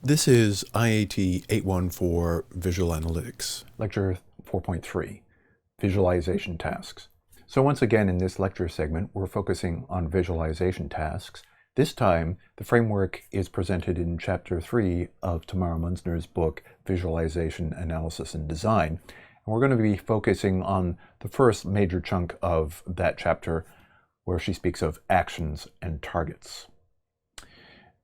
This is IAT814 Visual Analytics. Lecture 4.3, Visualization Tasks. So once again in this lecture segment, we're focusing on visualization tasks. This time, the framework is presented in Chapter 3 of Tamara Munzner's book, Visualization, Analysis, and Design. And we're going to be focusing on the first major chunk of that chapter, where she speaks of actions and targets.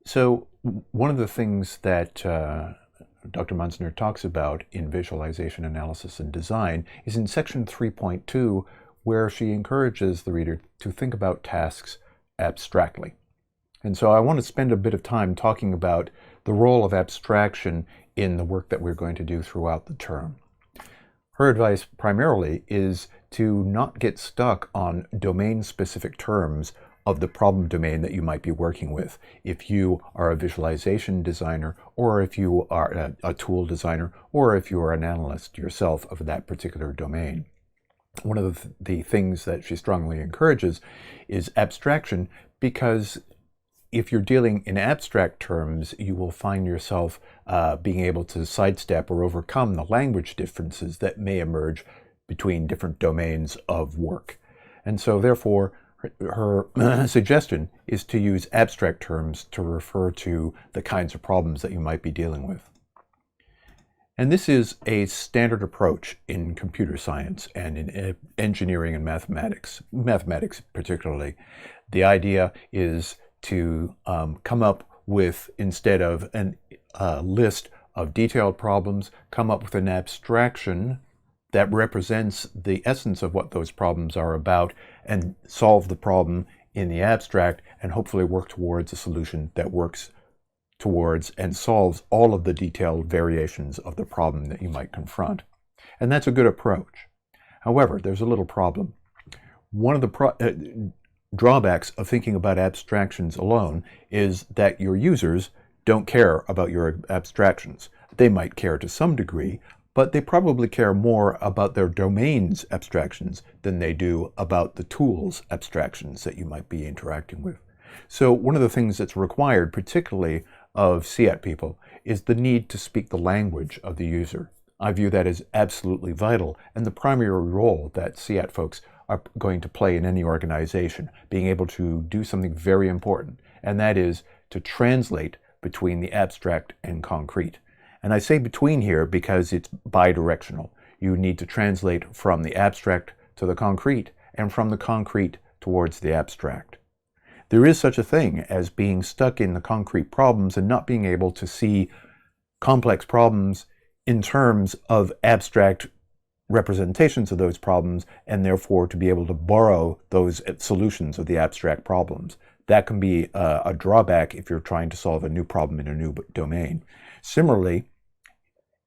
So one of the things that Dr. Munzner talks about in Visualization, Analysis, and Design is in section 3.2, where she encourages the reader to think about tasks abstractly. And so I want to spend a bit of time talking about the role of abstraction in the work that we're going to do throughout the term. Her advice primarily is to not get stuck on domain-specific terms of the problem domain that you might be working with. If you are a visualization designer, or if you are a tool designer, or if you are an analyst yourself of that particular domain. One of the things that she strongly encourages is abstraction, because if you're dealing in abstract terms, you will find yourself being able to sidestep or overcome the language differences that may emerge between different domains of work. And so therefore, her suggestion is to use abstract terms to refer to the kinds of problems that you might be dealing with. And this is a standard approach in computer science and in engineering and mathematics particularly. The idea is to come up with, instead of a list of detailed problems, come up with an abstraction that represents the essence of what those problems are about and solve the problem in the abstract and hopefully work towards a solution that works towards and solves all of the detailed variations of the problem that you might confront. And that's a good approach. However, there's a little problem. One of the drawbacks of thinking about abstractions alone is that your users don't care about your abstractions. They might care to some degree, but they probably care more about their domain's abstractions than they do about the tool's abstractions that you might be interacting with. So one of the things that's required, particularly of CIAT people, is the need to speak the language of the user. I view that as absolutely vital, and the primary role that CIAT folks are going to play in any organization, being able to do something very important, and that is to translate between the abstract and concrete. And I say between here because it's bidirectional. You need to translate from the abstract to the concrete, and from the concrete towards the abstract. There is such a thing as being stuck in the concrete problems and not being able to see complex problems in terms of abstract representations of those problems, and therefore to be able to borrow those solutions of the abstract problems. That can be a drawback if you're trying to solve a new problem in a new domain. Similarly,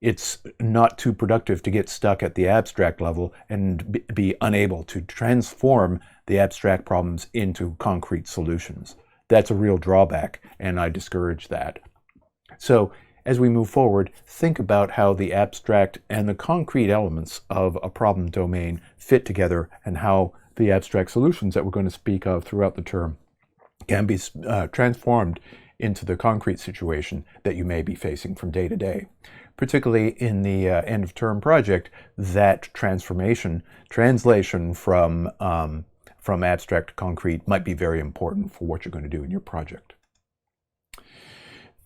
it's not too productive to get stuck at the abstract level and be unable to transform the abstract problems into concrete solutions. That's a real drawback, and I discourage that. So as we move forward, think about how the abstract and the concrete elements of a problem domain fit together, and how the abstract solutions that we're going to speak of throughout the term can be transformed into the concrete situation that you may be facing from day to day. Particularly in the end of term project, that translation from abstract to concrete might be very important for what you're going to do in your project.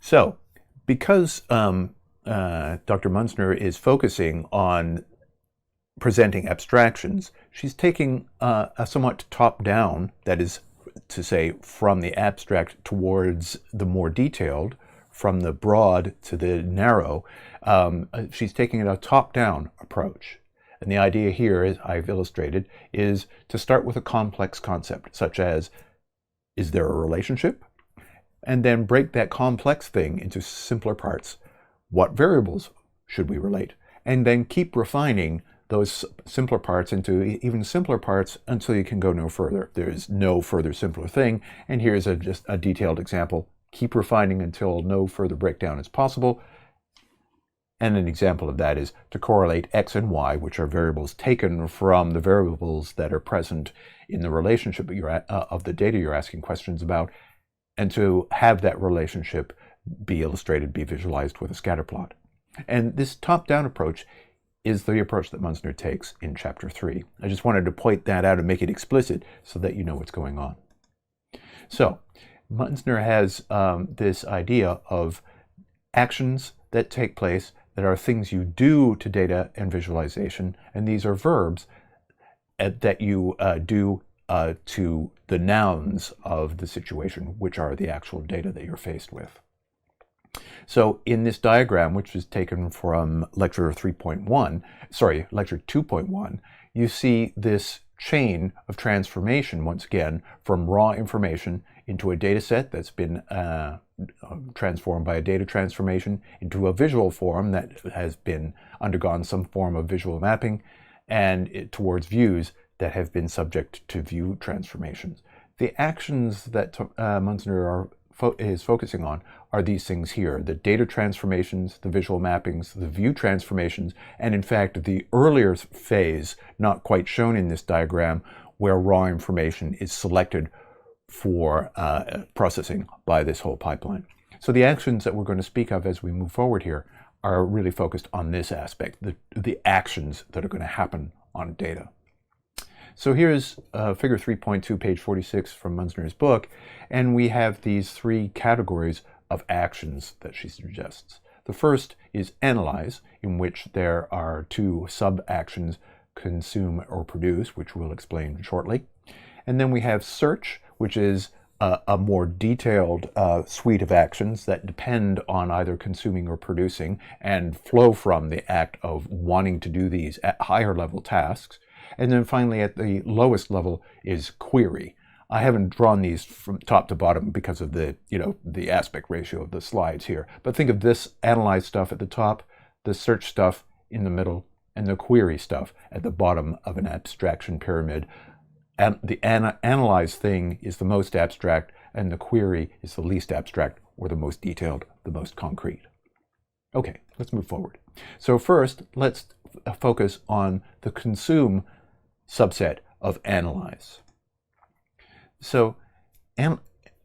So, because Dr. Munzner is focusing on presenting abstractions, she's taking a somewhat top-down, that is to say, from the abstract towards the more detailed, from the broad to the narrow. She's taking a top-down approach. And the idea here, as I've illustrated, is to start with a complex concept, such as, is there a relationship? And then break that complex thing into simpler parts. What variables should we relate? And then keep refining those simpler parts into even simpler parts until you can go no further. There is no further simpler thing. And here's just a detailed example. Keep refining until no further breakdown is possible. And an example of that is to correlate x and y, which are variables taken from the variables that are present in the relationship of the data you're asking questions about, and to have that relationship be illustrated, be visualized with a scatter plot. And this top-down approach is the approach that Munzner takes in Chapter 3. I just wanted to point that out and make it explicit so that you know what's going on. So, Munzner has this idea of actions that take place that are things you do to data and visualization, and these are verbs that you do to the nouns of the situation, which are the actual data that you're faced with. So in this diagram, which is taken from lecture 2.1, you see this chain of transformation, once again, from raw information into a data set that's been transformed by a data transformation into a visual form that has been undergone some form of visual mapping, and towards views that have been subject to view transformations. The actions that Munzner is focusing on are these things here: the data transformations, the visual mappings, the view transformations, and in fact the earlier phase, not quite shown in this diagram, where raw information is selected for processing by this whole pipeline. So the actions that we're going to speak of as we move forward here are really focused on this aspect, the actions that are going to happen on data. So here's figure 3.2, page 46 from Munzner's book, and we have these three categories of actions that she suggests. The first is analyze, in which there are two sub-actions, consume or produce, which we'll explain shortly. And then we have search, which is a more detailed suite of actions that depend on either consuming or producing and flow from the act of wanting to do these at higher level tasks. And then finally, at the lowest level is query. I haven't drawn these from top to bottom because of the aspect ratio of the slides here. But think of this analyze stuff at the top, the search stuff in the middle, and the query stuff at the bottom of an abstraction pyramid. And the analyze thing is the most abstract, and the query is the least abstract, or the most detailed, the most concrete. Okay, let's move forward. So first, let's focus on the consume subset of analyze. So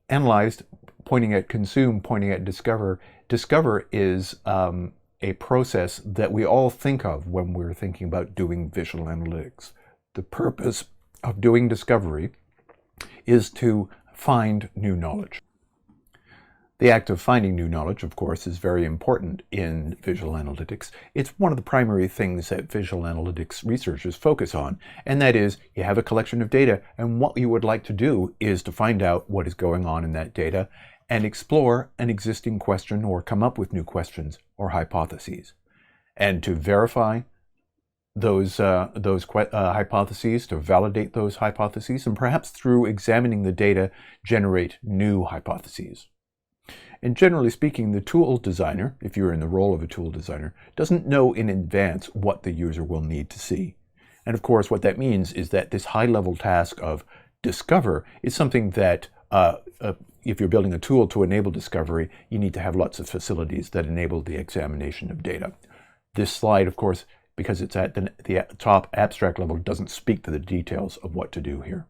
analyzed, pointing at consume, pointing at discover. Discover is a process that we all think of when we're thinking about doing visual analytics. The purpose of doing discovery is to find new knowledge. The act of finding new knowledge, of course, is very important in visual analytics. It's one of the primary things that visual analytics researchers focus on, and that is you have a collection of data, and what you would like to do is to find out what is going on in that data and explore an existing question or come up with new questions or hypotheses. And to verify those hypotheses, to validate those hypotheses, and perhaps through examining the data, generate new hypotheses. And generally speaking, the tool designer, if you're in the role of a tool designer, doesn't know in advance what the user will need to see. And of course, what that means is that this high-level task of discover is something that, if you're building a tool to enable discovery, you need to have lots of facilities that enable the examination of data. This slide, of course, because it's at the top abstract level, doesn't speak to the details of what to do here.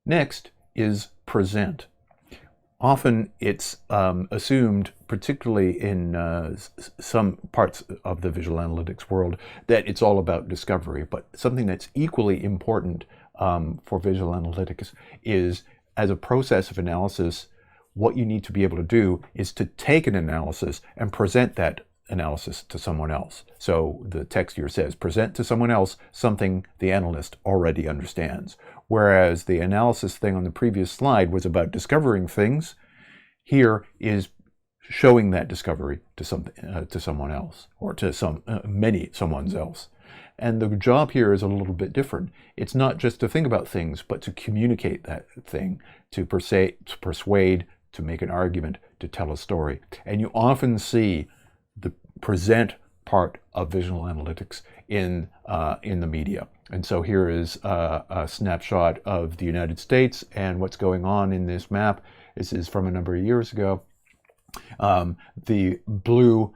Next is present. Often it's assumed, particularly in some parts of the visual analytics world, that it's all about discovery. But something that's equally important for visual analytics is, as a process of analysis, what you need to be able to do is to take an analysis and present that analysis to someone else. So the text here says, present to someone else something the analyst already understands. Whereas the analysis thing on the previous slide was about discovering things, here is showing that discovery to someone else, or to someone else. And the job here is a little bit different. It's not just to think about things, but to communicate that thing, to persuade, to make an argument, to tell a story. And you often see the present part of visual analytics in the media. And so here is a snapshot of the United States and what's going on in this map. This is from a number of years ago. The blue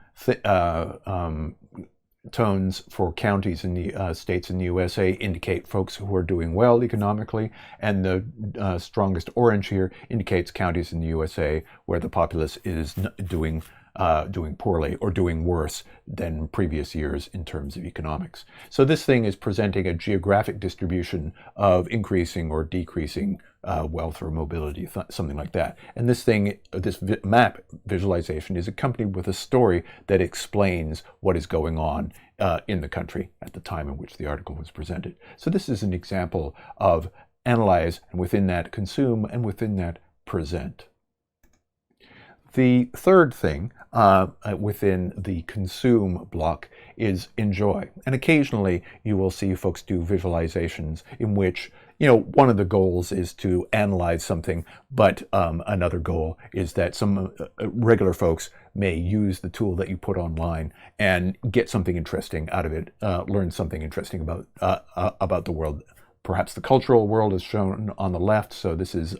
tones for counties in the states in the USA indicate folks who are doing well economically, and the strongest orange here indicates counties in the USA where the populace is doing poorly or doing worse than previous years in terms of economics. So this thing is presenting a geographic distribution of increasing or decreasing wealth or mobility, something like that. And this map visualization is accompanied with a story that explains what is going on in the country at the time in which the article was presented. So this is an example of analyze, and within that consume, and within that present. The third thing within the consume block is enjoy. And occasionally you will see folks do visualizations in which, one of the goals is to analyze something, but another goal is that some regular folks may use the tool that you put online and get something interesting out of it, learn something interesting about the world. Perhaps the cultural world is shown on the left. So this is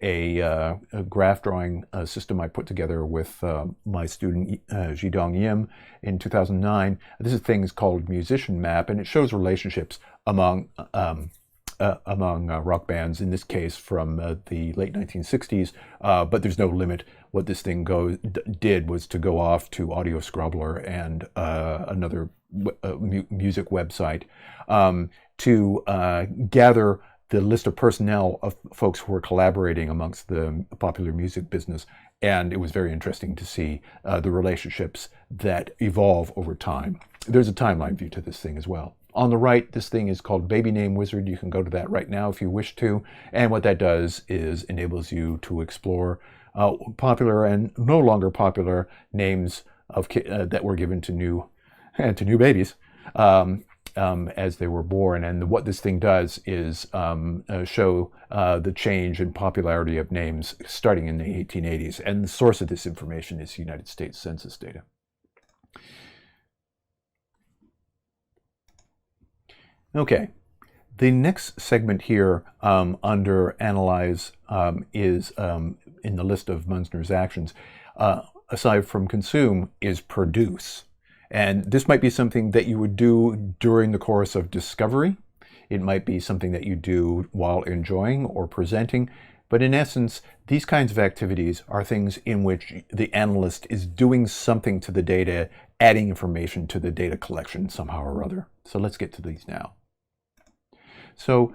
a graph drawing system I put together with my student Jidong Yim in 2009. This thing is called Musician Map, and it shows relationships among rock bands, in this case from the late 1960s, but there's no limit. What this thing did was to go off to Audio Scrubbler and another music website to gather the list of personnel of folks who were collaborating amongst the popular music business. And it was very interesting to see the relationships that evolve over time. There's a timeline view to this thing as well. On the right, this thing is called Baby Name Wizard. You can go to that right now if you wish to. And what that does is enables you to explore popular and no longer popular names of that were given to new babies. As they were born. And what this thing does is show the change in popularity of names starting in the 1880s. And the source of this information is United States Census data. Okay, the next segment here under Analyze is in the list of Munzner's actions, aside from consume, is produce. And this might be something that you would do during the course of discovery. It might be something that you do while enjoying or presenting. But in essence, these kinds of activities are things in which the analyst is doing something to the data, adding information to the data collection somehow or other. So let's get to these now. So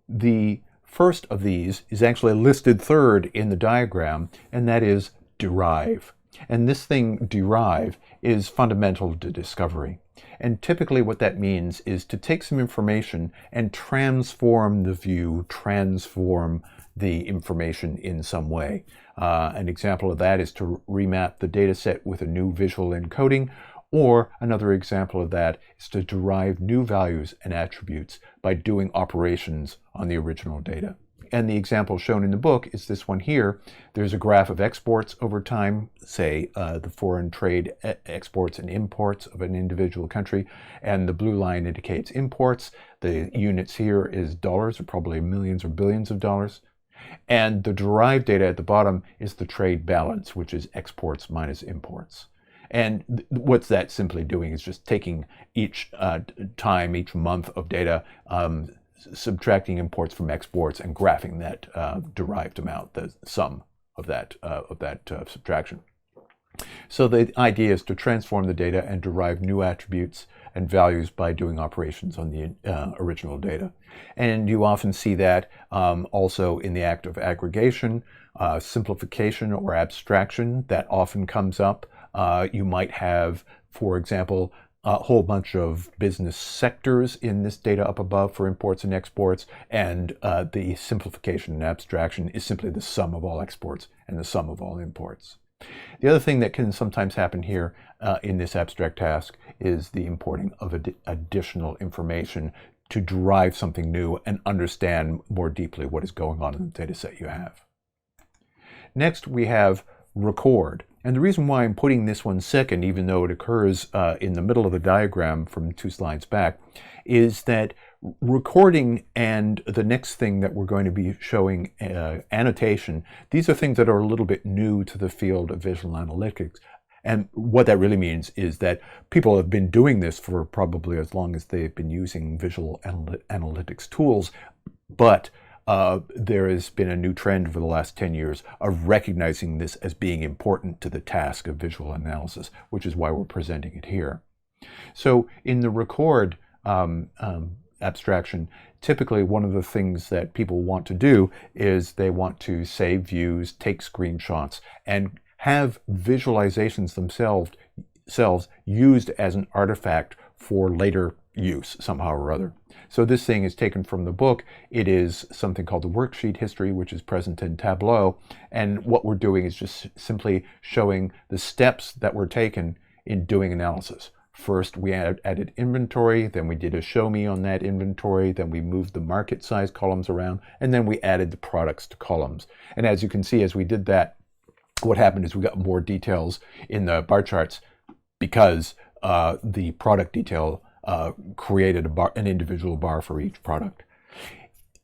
the first of these is actually listed third in the diagram, and that is derive. And this thing, derive, is fundamental to discovery. And typically what that means is to take some information and transform the view, transform the information in some way. An example of that is to remap the data set with a new visual encoding, or another example of that is to derive new values and attributes by doing operations on the original data. And the example shown in the book is this one here. There's a graph of exports over time, say the foreign trade exports and imports of an individual country, and the blue line indicates imports. The units here is dollars, or probably millions or billions of dollars. And the derived data at the bottom is the trade balance, which is exports minus imports. And what's that simply doing is just taking each time, each month of data, subtracting imports from exports and graphing that derived amount, the sum of that subtraction. So the idea is to transform the data and derive new attributes and values by doing operations on the original data. And you often see that also in the act of aggregation, simplification or abstraction. That often comes up. You might have, for example, a whole bunch of business sectors in this data up above for imports and exports, and the simplification and abstraction is simply the sum of all exports and the sum of all imports. The other thing that can sometimes happen here in this abstract task is the importing of additional information to derive something new and understand more deeply what is going on in the data set you have. Next, we have record. And the reason why I'm putting this one second, even though it occurs in the middle of the diagram from 2 slides back, is that recording and the next thing that we're going to be showing, annotation, these are things that are a little bit new to the field of visual analytics. And what that really means is that people have been doing this for probably as long as they've been using visual analytics tools, but there has been a new trend over the last 10 years of recognizing this as being important to the task of visual analysis, which is why we're presenting it here. So in the record abstraction, typically one of the things that people want to do is they want to save views, take screenshots, and have visualizations themselves used as an artifact for later use somehow or other. So this thing is taken from the book. It is something called the worksheet history, which is present in Tableau. And what we're doing is just simply showing the steps that were taken in doing analysis. First, we added inventory, then we did a show me on that inventory, then we moved the market size columns around, and then we added the products to columns. And as you can see, as we did that, what happened is we got more details in the bar charts because the product detail created an individual bar for each product.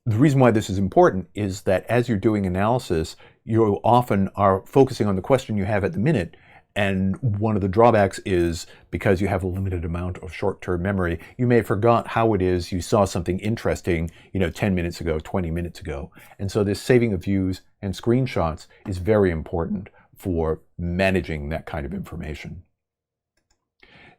The reason why this is important is that as you're doing analysis, you often are focusing on the question you have at the minute. And one of the drawbacks is because you have a limited amount of short-term memory, you may have forgot how it is you saw something interesting, 10 minutes ago, 20 minutes ago. And so this saving of views and screenshots is very important for managing that kind of information.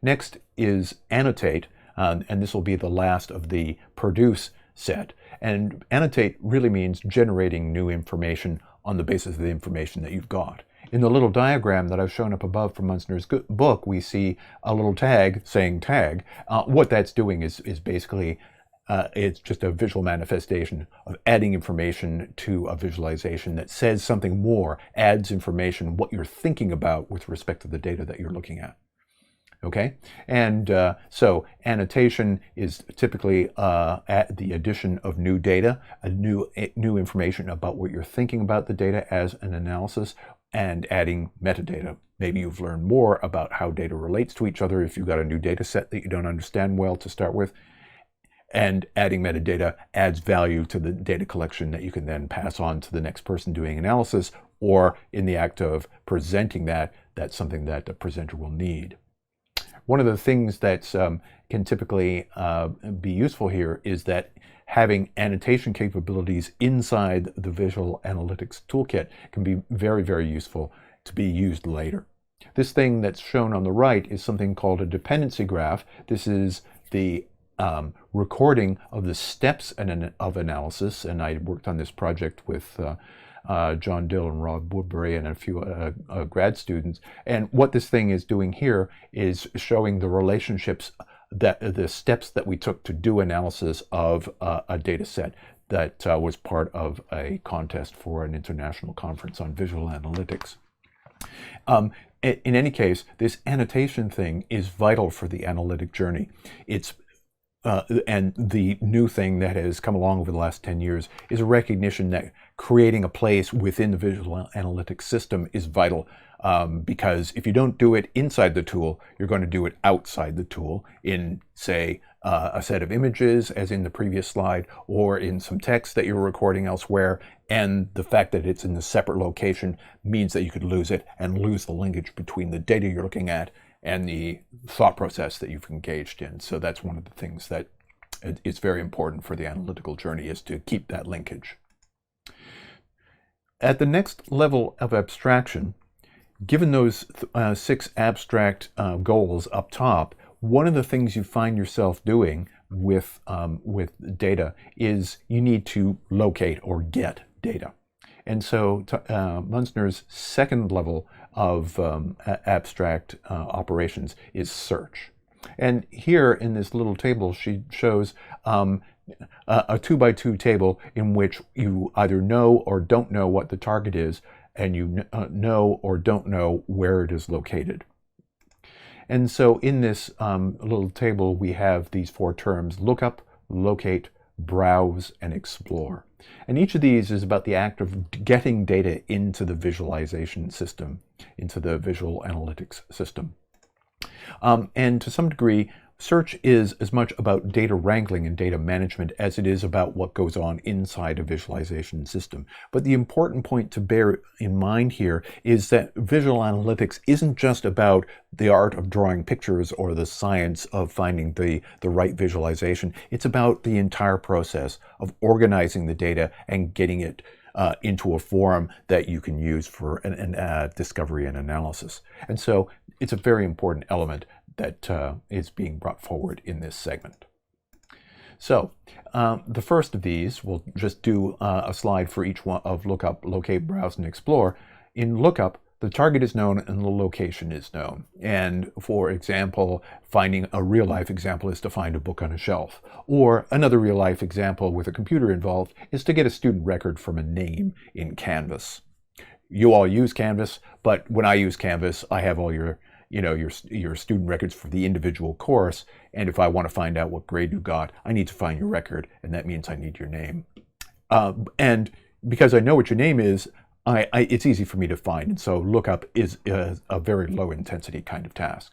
Next is annotate, and this will be the last of the produce set. And annotate really means generating new information on the basis of the information that you've got. In the little diagram that I've shown up above from Munzner's book, we see a little tag saying tag. What that's doing is basically, it's just a visual manifestation of adding information to a visualization that says something more, adds information, what you're thinking about with respect to the data that you're looking at. Okay, and so annotation is typically at the addition of new data, new information about what you're thinking about the data as an analysis, and adding metadata. Maybe you've learned more about how data relates to each other if you've got a new data set that you don't understand well to start with. And adding metadata adds value to the data collection that you can then pass on to the next person doing analysis, or in the act of presenting that's something that the presenter will need. One of the things that can typically be useful here is that having annotation capabilities inside the Visual Analytics Toolkit can be very, very useful to be used later. This thing that's shown on the right is something called a dependency graph. This is the recording of the steps of analysis, and I worked on this project with John Dill and Rob Woodbury and a few grad students. And what this thing is doing here is showing the relationships, the steps that we took to do analysis of a data set that was part of a contest for an international conference on visual analytics. In any case, this annotation thing is vital for the analytic journey. It's and the new thing that has come along over the last 10 years is a recognition that creating a place within the visual analytics system is vital, because if you don't do it inside the tool, you're going to do it outside the tool in, say, a set of images, as in the previous slide, or in some text that you're recording elsewhere. And the fact that it's in a separate location means that you could lose it and lose the linkage between the data you're looking at and the thought process that you've engaged in. So that's one of the things that is very important for the analytical journey, is to keep that linkage. At the next level of abstraction, given those 6 abstract goals up top, one of the things you find yourself doing with data is you need to locate or get data. And so Munzner's second level of abstract operations is search. And here in this little table, she shows a 2x2 table in which you either know or don't know what the target is, and you know or don't know where it is located. And so in this little table, we have these 4 terms: lookup, locate, browse, and explore. And each of these is about the act of getting data into the visualization system, into the visual analytics system. And to some degree, Search is as much about data wrangling and data management as it is about what goes on inside a visualization system. But the important point to bear in mind here is that visual analytics isn't just about the art of drawing pictures or the science of finding the right visualization. It's about the entire process of organizing the data and getting it into a form that you can use for discovery and analysis. And so it's a very important element that is being brought forward in this segment. So the first of these, we'll just do a slide for each one of lookup, locate, browse, and explore. In lookup, the target is known and the location is known. And for example, finding a real-life example is to find a book on a shelf. Or another real-life example with a computer involved is to get a student record from a name in Canvas. You all use Canvas, but when I use Canvas, I have all your student records for the individual course. And if I want to find out what grade you got, I need to find your record, and that means I need your name. And because I know what your name is, it's easy for me to find. And so lookup is a very low intensity kind of task.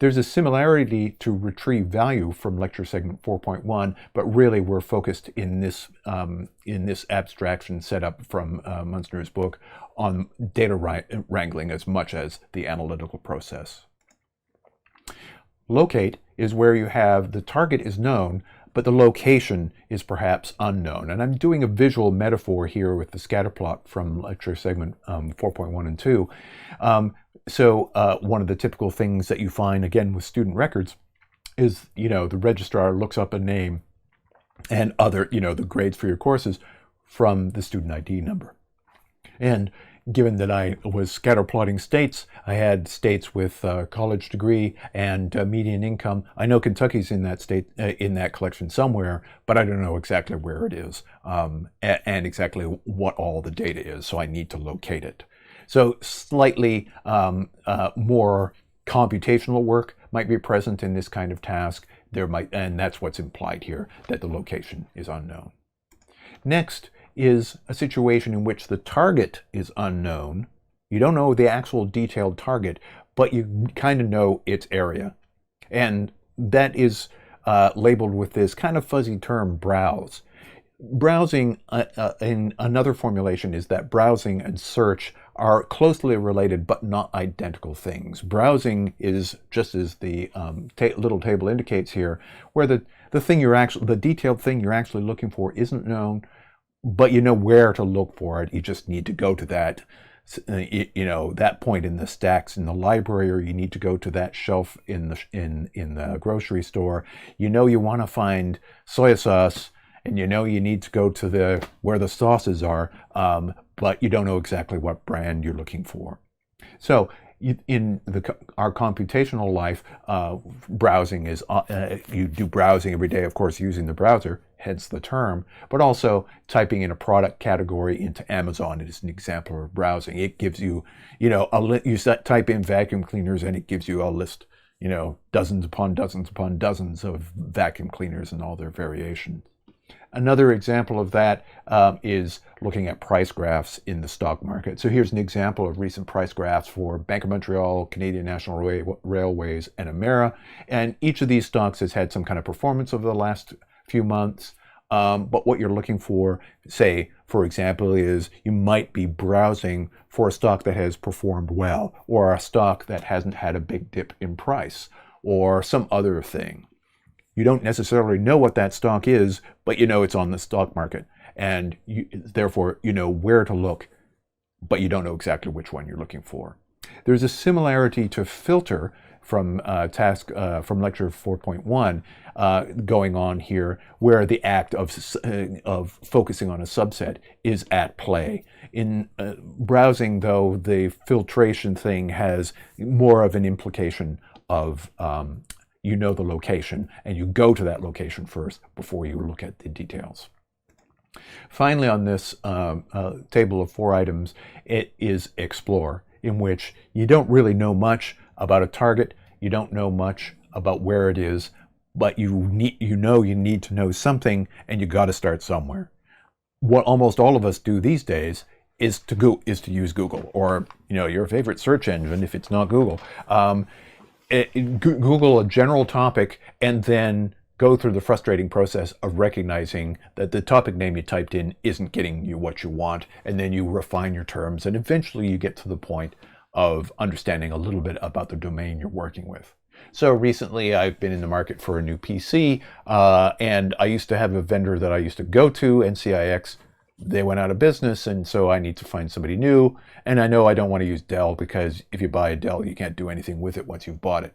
There's a similarity to retrieve value from lecture segment 4.1, but really we're focused in this abstraction setup from Munzner's book on data wrangling as much as the analytical process. Locate is where you have the target is known, but the location is perhaps unknown. And I'm doing a visual metaphor here with the scatter plot from lecture segment 4.1 and 2. So one of the typical things that you find, again, with student records is, the registrar looks up a name and other, the grades for your courses from the student ID number. And given that I was scatter plotting states, I had states with college degree and median income. I know Kentucky's in that state, in that collection somewhere, but I don't know exactly where it is and exactly what all the data is. So I need to locate it. So slightly more computational work might be present in this kind of task. And that's what's implied here, that the location is unknown. Next is a situation in which the target is unknown. You don't know the actual detailed target, but you kind of know its area. And that is labeled with this kind of fuzzy term, browse. Browsing, in another formulation, is that browsing and search are closely related but not identical things. Browsing is, just as the little table indicates here, where the detailed thing you're actually looking for isn't known, but you know where to look for it. You just need to go to that, that point in the stacks in the library, or you need to go to that shelf in the grocery store. You want to find soy sauce, and you need to go to where the sauces are, but you don't know exactly what brand you're looking for. So in our computational life, browsing is, you do browsing every day, of course, using the browser, hence the term, but also typing in a product category into Amazon is an example of browsing. It gives you, type in vacuum cleaners and it gives you a list, dozens upon dozens upon dozens of vacuum cleaners and all their variations. Another example of that is looking at price graphs in the stock market. So here's an example of recent price graphs for Bank of Montreal, Canadian National Railways, and Emera. And each of these stocks has had some kind of performance over the last few months. But what you're looking for, say, for example, is you might be browsing for a stock that has performed well, or a stock that hasn't had a big dip in price, or some other thing. You don't necessarily know what that stock is, but it's on the stock market. And therefore, you know where to look, but you don't know exactly which one you're looking for. There's a similarity to filter from from lecture 4.1 going on here, where the act of focusing on a subset is at play. In browsing, though, the filtration thing has more of an implication of the location, and you go to that location first before you look at the details. Finally, on this table of 4 items, it is explore, in which you don't really know much about a target, you don't know much about where it is, but you need to know something, and you got to start somewhere. What almost all of us do these days is to use Google, or your favorite search engine if it's not Google. Google a general topic and then go through the frustrating process of recognizing that the topic name you typed in isn't getting you what you want, and then you refine your terms, and eventually you get to the point of understanding a little bit about the domain you're working with. So recently I've been in the market for a new PC, and I used to have a vendor that I used to go to, NCIX. They went out of business, and so I need to find somebody new. And I know I don't want to use Dell, because if you buy a Dell, you can't do anything with it once you've bought it.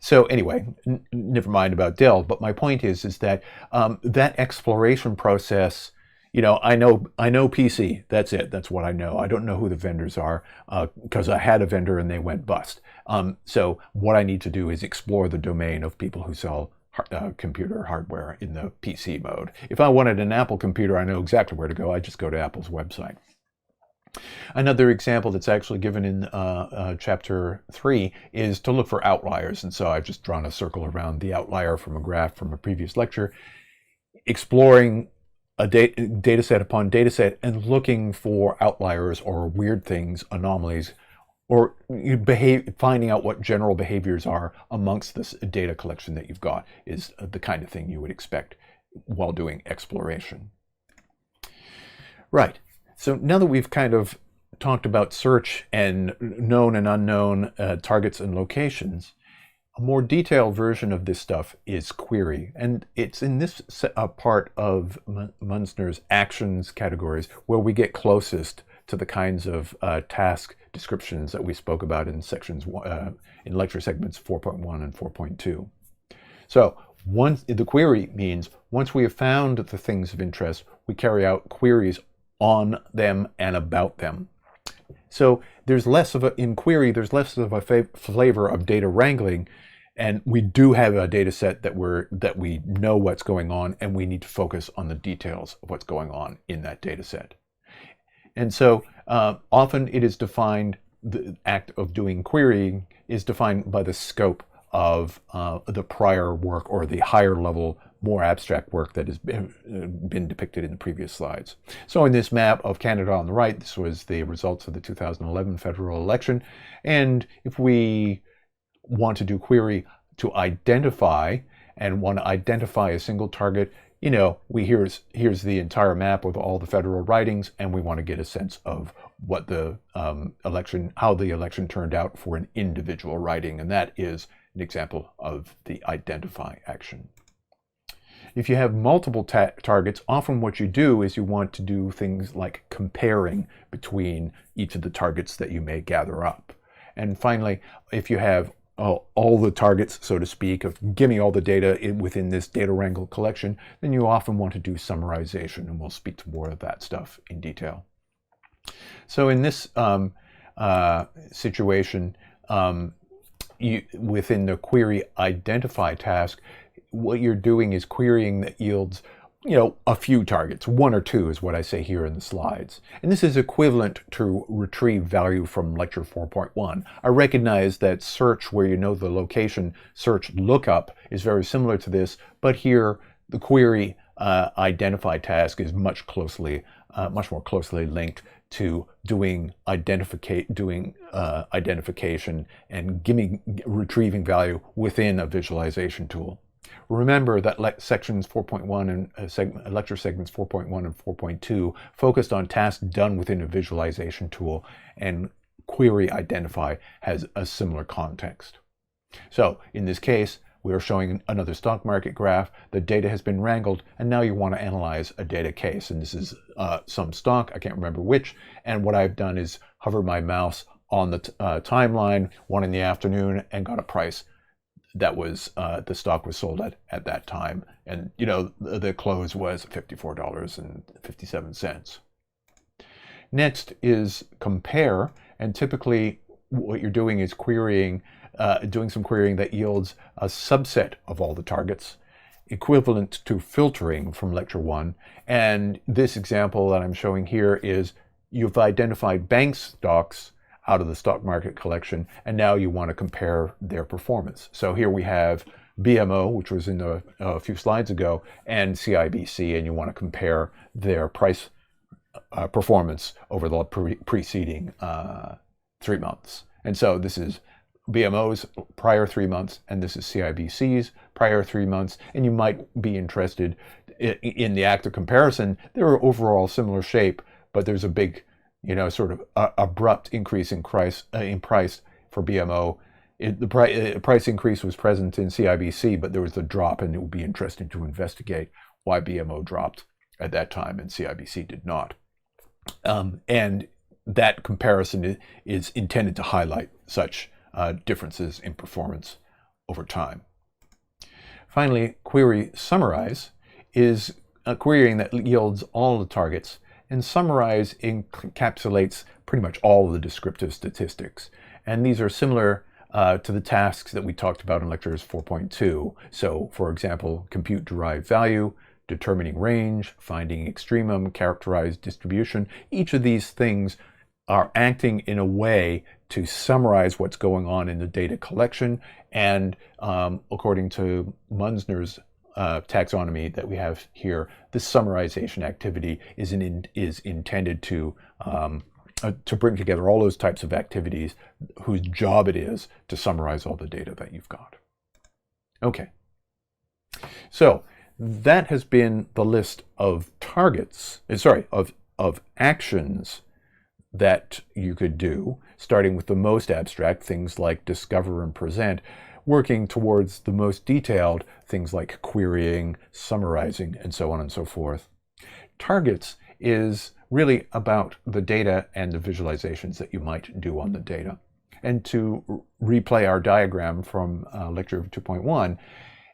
So anyway, never mind about Dell. But my point is that that exploration process, I know PC. That's it. That's what I know. I don't know who the vendors are, because I had a vendor and they went bust. So what I need to do is explore the domain of people who sell computer hardware in the PC mode. If I wanted an Apple computer, I know exactly where to go. I just go to Apple's website. Another example that's actually given in chapter 3 is to look for outliers. And so I've just drawn a circle around the outlier from a graph from a previous lecture, exploring a data set upon data set and looking for outliers or weird things, anomalies, or finding out what general behaviors are amongst this data collection that you've got is the kind of thing you would expect while doing exploration. Right. So now that we've kind of talked about search and known and unknown targets and locations, a more detailed version of this stuff is query. And it's in this part of Munzner's actions categories where we get closest to the kinds of task descriptions that we spoke about in in lecture segments 4.1 and 4.2. So the query means once we have found the things of interest, we carry out queries on them and about them. So there's less of in query, there's less of a flavor of data wrangling, and we do have a data set that we know what's going on, and we need to focus on the details of what's going on in that data set. And so often it is defined, the act of doing querying is defined by the scope of the prior work or the higher level, more abstract work that has been depicted in the previous slides. So in this map of Canada on the right, this was the results of the 2011 federal election. And if we want to do query to identify and want to identify a single target, here's the entire map with all the federal ridings, and we want to get a sense of what the how the election turned out for an individual riding, and that is an example of the identify action. If you have multiple targets, often what you do is you want to do things like comparing between each of the targets that you may gather up. And finally, if you have all the targets, so to speak, of give me all the data within this data wrangle collection, then you often want to do summarization, and we'll speak to more of that stuff in detail. So in this situation, within the query identify task, what you're doing is querying that yields a few targets. One or two is what I say here in the slides. And this is equivalent to retrieve value from lecture 4.1. I recognize that search, where you know the location, search lookup is very similar to this, but here the query identify task is much more closely linked to doing identification and retrieving value within a visualization tool. Remember that sections 4.1 and lecture segments 4.1 and 4.2 focused on tasks done within a visualization tool, and query identify has a similar context. So in this case, we are showing another stock market graph. The data has been wrangled, and now you want to analyze a data case. And this is some stock, I can't remember which. And what I've done is hover my mouse on the timeline, 1 in the afternoon, and got a price that was the stock was sold at that time, and the close was $54.57. Next is compare, and typically what you're doing is doing some querying that yields a subset of all the targets, equivalent to filtering from lecture 1. And this example that I'm showing here is you've identified bank stocks out of the stock market collection, and now you want to compare their performance. So here we have BMO, which was in a few slides ago, and CIBC, and you want to compare their price performance over the preceding 3 months. And so this is BMO's prior 3 months, and this is CIBC's prior 3 months, and you might be interested in the active comparison. They're overall similar shape, but there's a big, sort of abrupt increase in price for BMO. The price increase was present in CIBC, but there was a drop, and it would be interesting to investigate why BMO dropped at that time and CIBC did not. And that comparison is intended to highlight such differences in performance over time. Finally, query summarize is a querying that yields all the targets, and summarize encapsulates pretty much all of the descriptive statistics. And these are similar to the tasks that we talked about in lectures 4.2. So, for example, compute derived value, determining range, finding extremum, characterize distribution. Each of these things are acting in a way to summarize what's going on in the data collection. And according to Munzner's taxonomy that we have here, this summarization activity is intended to bring together all those types of activities whose job it is to summarize all the data that you've got. Okay, so that has been the list of of actions that you could do, starting with the most abstract, things like discover and present, working towards the most detailed, things like querying, summarizing, and so on and so forth. Targets is really about the data and the visualizations that you might do on the data. And to replay our diagram from lecture 2.1,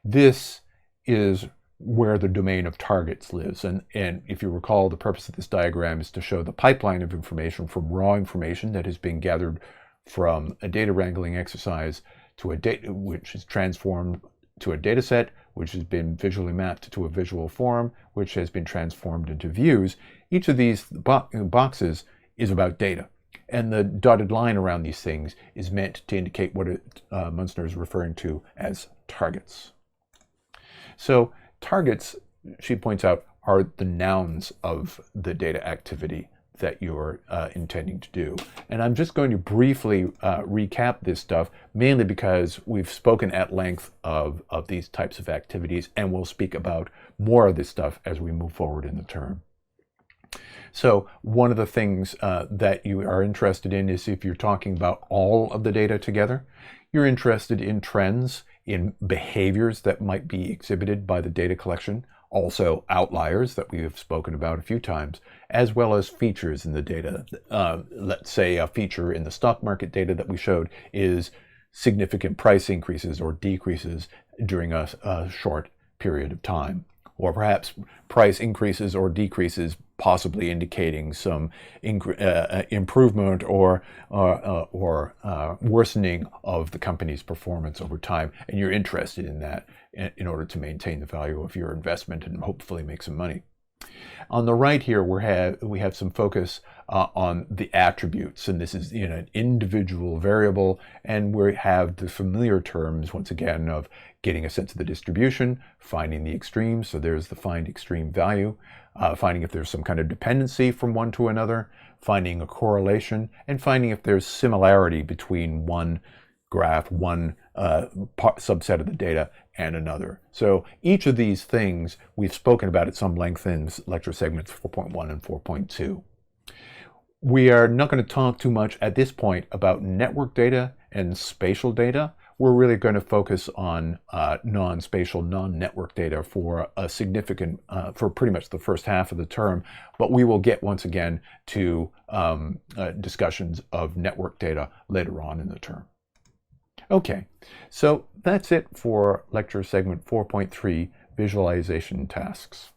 this is where the domain of targets lives. And if you recall, the purpose of this diagram is to show the pipeline of information from raw information that is being gathered from a data wrangling exercise to a data which is transformed to a data set, which has been visually mapped to a visual form, which has been transformed into views. Each of these boxes is about data. And the dotted line around these things is meant to indicate what Munzner is referring to as targets. So targets, she points out, are the nouns of the data activity that you're intending to do. And I'm just going to briefly recap this stuff, mainly because we've spoken at length of these types of activities, and we'll speak about more of this stuff as we move forward in the term. So one of the things that you are interested in is, if you're talking about all of the data together, you're interested in trends, in behaviors that might be exhibited by the data collection, also outliers that we have spoken about a few times, as well as features in the data. Let's say a feature in the stock market data that we showed is significant price increases or decreases during a short period of time, or perhaps price increases or decreases possibly indicating some improvement or worsening of the company's performance over time, and you're interested in that in order to maintain the value of your investment and hopefully make some money. On the right here, we have some focus on the attributes, and this is an individual variable, and we have the familiar terms once again of getting a sense of the distribution, finding the extremes, so there's the find extreme value, finding if there's some kind of dependency from one to another, finding a correlation, and finding if there's similarity between one graph, one subset of the data, and another. So each of these things we've spoken about at some length in lecture segments 4.1 and 4.2. We are not going to talk too much at this point about network data and spatial data. We're really going to focus on non-spatial, non-network data for a significant, for pretty much the first half of the term, but we will get once again to discussions of network data later on in the term. Okay, so that's it for lecture segment 4.3, visualization tasks.